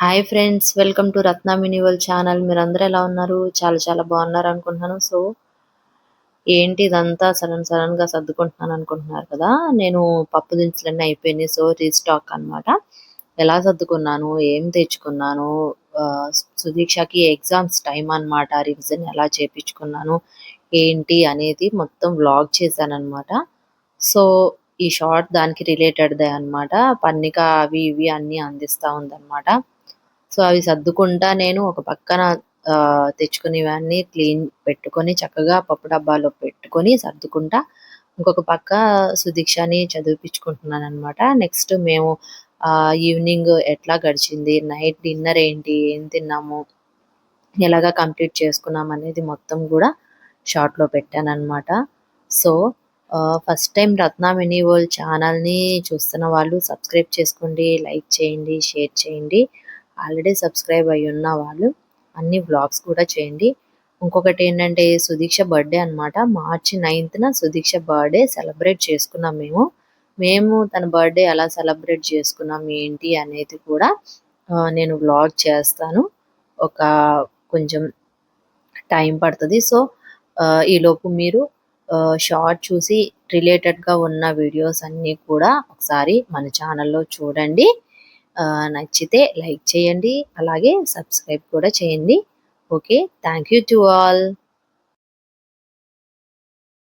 Hi friends, welcome to Ratna మినివల్ channel. మీరందరూ ఎలా ఉన్నారు? చాలా చాలా బాగున్నారు అనుకుంటున్నాను. ఏంటి ఇదంతా సడన్ గా సర్దుకుంటున్నాను అనుకుంటున్నారు కదా. నేను పప్పు దినుసులన్నీ అయిపోయినాయి. రీస్టాక్ అన్నమాట. ఎలా సర్దుకున్నాను, ఏం తెచ్చుకున్నాను, ఆ, సుదీక్షకి ఎగ్జామ్స్ టైం అన్నమాట. రివిజన్ ఎలా చేపించుకున్నాను ఏంటి అనేది మొత్తం వ్లాగ్ చేశాను అనమాట. సో ఈ షార్ట్ దానికి రిలేటెడ్దే అన్నమాట. పన్నిక అవి ఇవి అన్ని అందిస్తా ఉందన్నమాట. సో అవి సర్దుకుంటా నేను ఒక పక్కన తెచ్చుకునేవన్నీ క్లీన్ పెట్టుకొని చక్కగా పప్పు డబ్బాలో పెట్టుకొని సర్దుకుంటా ఇంకొక పక్క సుదీక్షని చదివిపించుకుంటున్నాను అనమాట. నెక్స్ట్ మేము ఈవినింగ్ ఎట్లా గడిచింది, నైట్ డిన్నర్ ఏంటి, ఏం తిన్నాము, ఎలాగా కంప్లీట్ చేసుకున్నాం అనేది మొత్తం కూడా షార్ట్లో పెట్టానన్నమాట. సో ఫస్ట్ టైం రత్న మినీ వరల్డ్ ఛానల్ని చూస్తున్న వాళ్ళు సబ్స్క్రైబ్ చేసుకోండి, లైక్ చేయండి, షేర్ చేయండి. ఆల్రెడీ సబ్స్క్రైబ్ అయ్యి ఉన్న వాళ్ళు అన్ని వ్లాగ్స్ కూడా చేయండి. ఇంకొకటి ఏంటంటే సుదీక్ష బర్త్డే అనమాట. మార్చి 9న సుదీక్ష బర్త్డే సెలబ్రేట్ చేసుకున్నాం మేము తన బర్త్డే ఎలా సెలబ్రేట్ చేసుకున్నాం ఏంటి అనేది కూడా నేను వ్లాగ్ చేస్తాను. ఒక కొంచెం టైం పడుతుంది. సో ఈలోపు మీరు షార్ట్ చూసి రిలేటెడ్గా ఉన్న వీడియోస్ అన్నీ కూడా ఒకసారి మన ఛానల్లో చూడండి. నచ్చితే లైక్ చేయండి, అలాగే సబ్స్క్రైబ్ కూడా చేయండి. Okay, thank you to all.